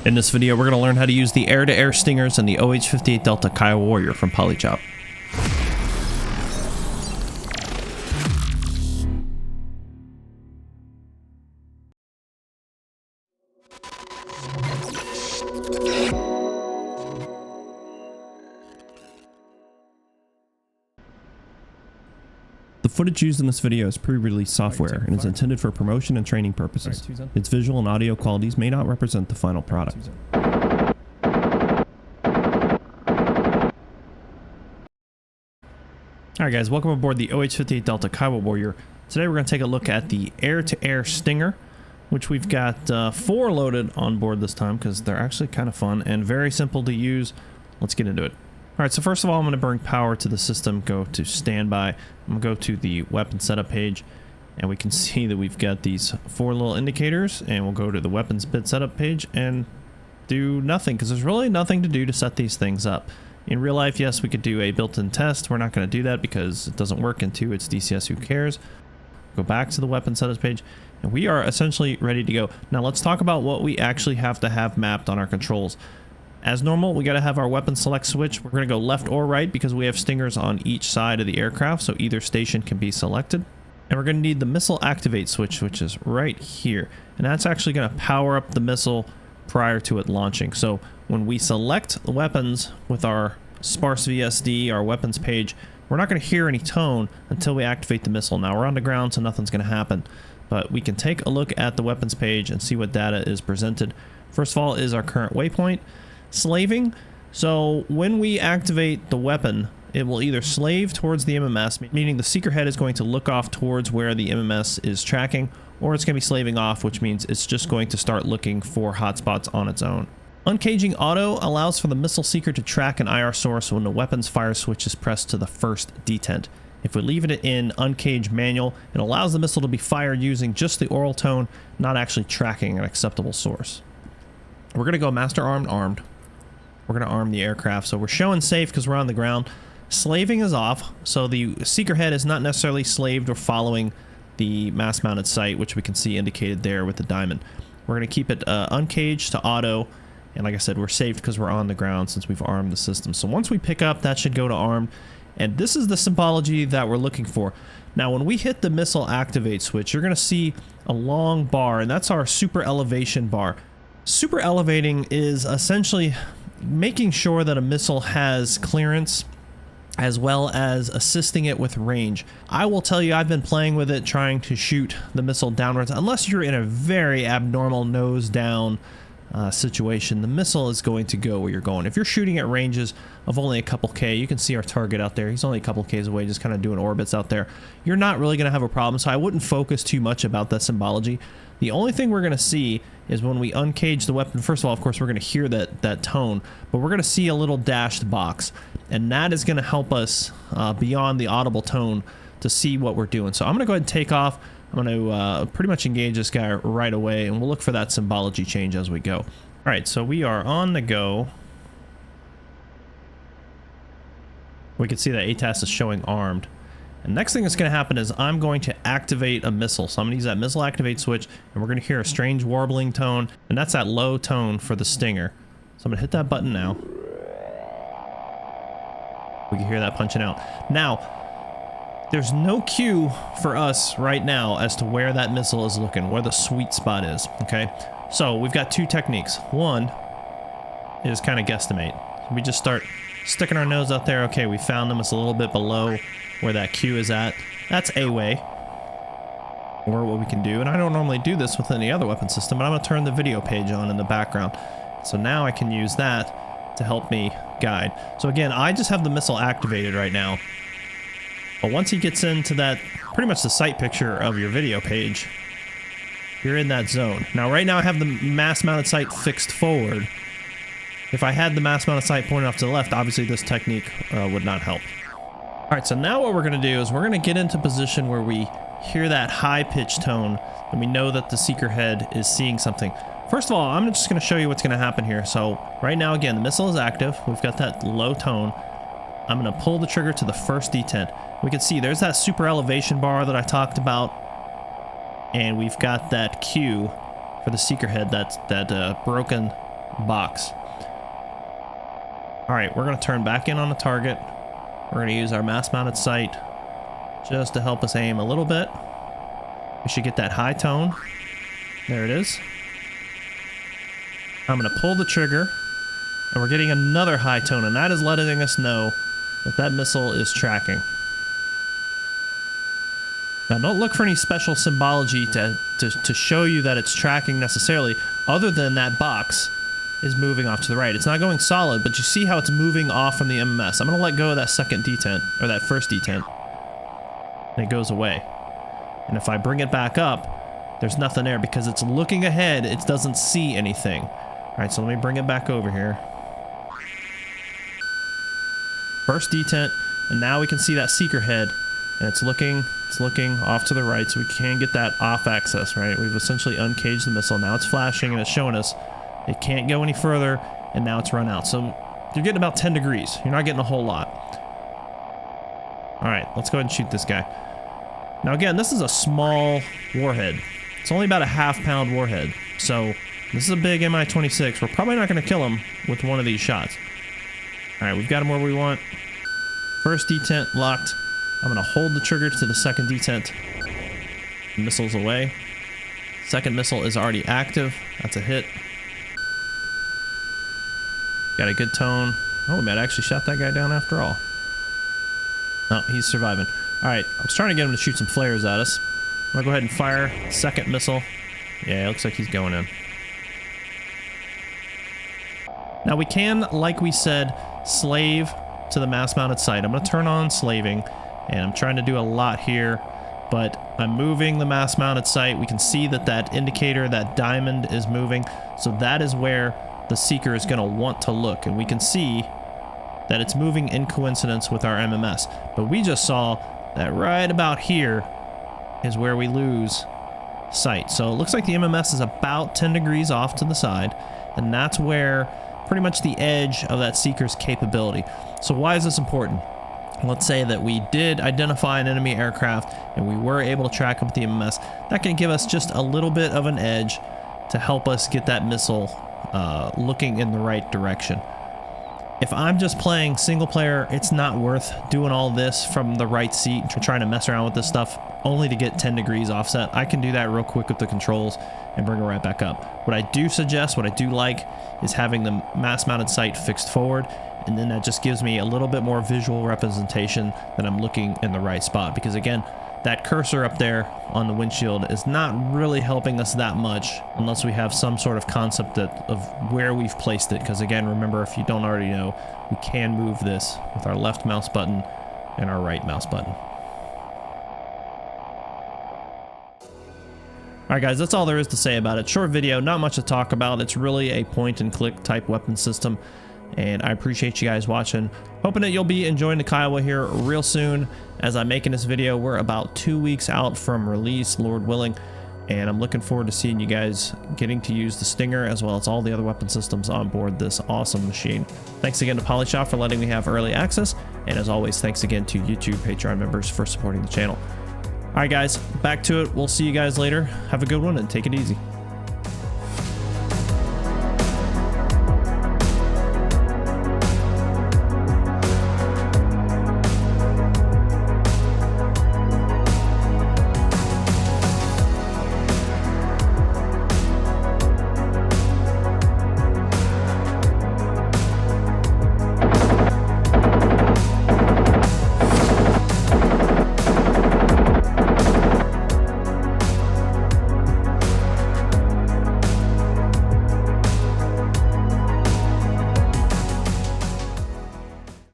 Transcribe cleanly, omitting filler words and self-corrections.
In this video, we're going to learn how to use the air-to-air stingers and the OH-58D Kiowa Warrior from Polychop. The footage used in this video is pre-release software and is intended for promotion and training purposes. Its visual and audio qualities may not represent the final product. Alright guys, welcome aboard the OH-58D Kiowa Warrior. Today we're going to take a look at the air-to-air stinger, which we've got 4 loaded on board this time because they're actually kind of fun and very simple to use. Let's get into it. Alright, so first of all, I'm going to bring power to the system, go to standby. I'm going to go to the weapon setup page, and we can see that we've got these 4 little indicators, and we'll go to the weapons bit setup page and do nothing, because there's really nothing to do to set these things up. In real life, yes, we could do a built-in test. We're not going to do that because it doesn't work in 2. It's DCS, who cares? Go back to the weapon setup page, and we are essentially ready to go. Now let's talk about what we actually have to have mapped on our controls. As normal, we got to have our weapon select switch. We're going to go left or right because we have stingers on each side of the aircraft, so either station can be selected. And we're going to need the missile activate switch, which is right here. And that's actually going to power up the missile prior to it launching. So when we select the weapons with our sparse VSD, our weapons page, we're not going to hear any tone until we activate the missile. Now we're on the ground, so nothing's going to happen. But we can take a look at the weapons page and see what data is presented. First of all is our current waypoint. Slaving. So when we activate the weapon, it will either slave towards the MMS, meaning the seeker head is going to look off towards where the MMS is tracking, or it's going to be slaving off, which means it's just going to start looking for hotspots on its own. Uncaging auto allows for the missile seeker to track an IR source when the weapon's fire switch is pressed to the first detent. If we leave it in uncaged manual, it allows the missile to be fired using just the oral tone, not actually tracking an acceptable source. We're going to go master armed. We're going to arm the aircraft. So we're showing safe because we're on the ground. Slaving is off. So the seeker head is not necessarily slaved or following the mass mounted sight, which we can see indicated there with the diamond. We're going to keep it uncaged to auto. And like I said, we're safe because we're on the ground since we've armed the system. So once we pick up, that should go to armed. And this is the symbology that we're looking for. Now, when we hit the missile activate switch, you're going to see a long bar, and that's our super elevation bar. Super elevating is essentially making sure that a missile has clearance as well as assisting it with range. I will tell you, I've been playing with it trying to shoot the missile downwards. Unless you're in a very abnormal nose down situation, the missile is going to go where you're going. If you're shooting at ranges of only a couple K, you can see our target out there. He's only a couple Ks away, just kind of doing orbits out there. You're not really going to have a problem, so I wouldn't focus too much about that symbology. The only thing we're going to see is when we uncage the weapon. First of all, of course, we're going to hear that tone, but we're going to see a little dashed box, and that is going to help us beyond the audible tone to see what we're doing. So I'm going to go ahead and take off. I'm going to pretty much engage this guy right away, and we'll look for that symbology change as we go. All right, so we are on the go. We can see that ATAS is showing armed. And next thing that's going to happen is I'm going to activate a missile. So I'm going to use that missile activate switch, and we're going to hear a strange warbling tone, and that's that low tone for the stinger. So I'm going to hit that button now. We can hear that punching out. Now, there's no cue for us right now as to where that missile is looking, where the sweet spot is, okay? So we've got 2 techniques. One is kind of guesstimate. We just start sticking our nose out there. Okay, we found them. It's a little bit below where that cue is at. That's a way, or what we can do. And I don't normally do this with any other weapon system, but I'm going to turn the video page on in the background. So now I can use that to help me guide. So again, I just have the missile activated right now. But once he gets into that, pretty much the sight picture of your video page, you're in that zone. Now right now I have the mass mounted sight fixed forward. If I had the mass mounted sight pointed off to the left, obviously this technique would not help. Alright, so now what we're going to do is we're going to get into position where we hear that high-pitched tone, and we know that the seeker head is seeing something. First of all, I'm just going to show you what's going to happen here. So right now, again, the missile is active. We've got that low tone. I'm going to pull the trigger to the first detent. We can see there's that super elevation bar that I talked about, and we've got that cue for the seeker head, that broken box. All right, we're gonna turn back in on the target. We're gonna use our mass mounted sight just to help us aim a little bit. We should get that high tone. There it is. I'm gonna pull the trigger, and we're getting another high tone, and that is letting us know that that missile is tracking. Now, don't look for any special symbology to show you that it's tracking necessarily, other than that box is moving off to the right. It's not going solid, but you see how it's moving off from the MMS. I'm gonna let go of that second detent, or that first detent, and it goes away. And if I bring it back up, there's nothing there because it's looking ahead. It doesn't see anything. All right, so let me bring it back over here. First detent, and now we can see that seeker head, and it's looking off to the right, so we can get that off axis, right? We've essentially uncaged the missile. Now it's flashing, and it's showing us it can't go any further, and now it's run out. So you're getting about 10 degrees. You're not getting a whole lot. All right, let's go ahead and shoot this guy. Now again, this is a small warhead. It's only about a half-pound warhead. So this is a big Mi-26. We're probably not going to kill him with one of these shots. All right, we've got him where we want. First detent locked. I'm going to hold the trigger to the second detent. Missile's away. Second missile is already active. That's a hit. Got a good tone. Oh, we might actually shot that guy down after all. No, he's surviving. All right, I was trying to get him to shoot some flares at us. I'm gonna go ahead and fire second missile. Yeah, it looks like he's going in. Now we can, like we said, slave to the mass-mounted sight. I'm gonna turn on slaving, and I'm trying to do a lot here, but I'm moving the mass-mounted sight. We can see that that indicator, that diamond, is moving, so that is where the seeker is gonna want to look, and we can see that it's moving in coincidence with our MMS. But we just saw that right about here is where we lose sight. So it looks like the MMS is about 10 degrees off to the side, and that's where pretty much the edge of that seeker's capability. So why is this important? Let's say that we did identify an enemy aircraft and we were able to track it with the MMS. That can give us just a little bit of an edge to help us get that missile looking in the right direction. If I'm just playing single player, it's not worth doing all this from the right seat, trying to mess around with this stuff only to get 10 degrees offset. I can do that real quick with the controls and bring it right back up. What I do suggest, what I do like, is having the mass-mounted sight fixed forward, and then that just gives me a little bit more visual representation that I'm looking in the right spot. Because again, that cursor up there on the windshield is not really helping us that much unless we have some sort of concept of where we've placed it. Because again, remember, if you don't already know, we can move this with our left mouse button and our right mouse button. Alright guys, that's all there is to say about it. Short video, not much to talk about. It's really a point and click type weapon system, and I appreciate you guys watching. Hoping that you'll be enjoying the Kiowa here real soon. As I'm making this video, we're about 2 weeks out from release, Lord willing, and I'm looking forward to seeing you guys getting to use the Stinger as well as all the other weapon systems on board this awesome machine. Thanks again to Polyshop for letting me have early access, and as always, thanks again to YouTube Patreon members for supporting the channel. Alright guys, back to it. We'll see you guys later. Have a good one and take it easy.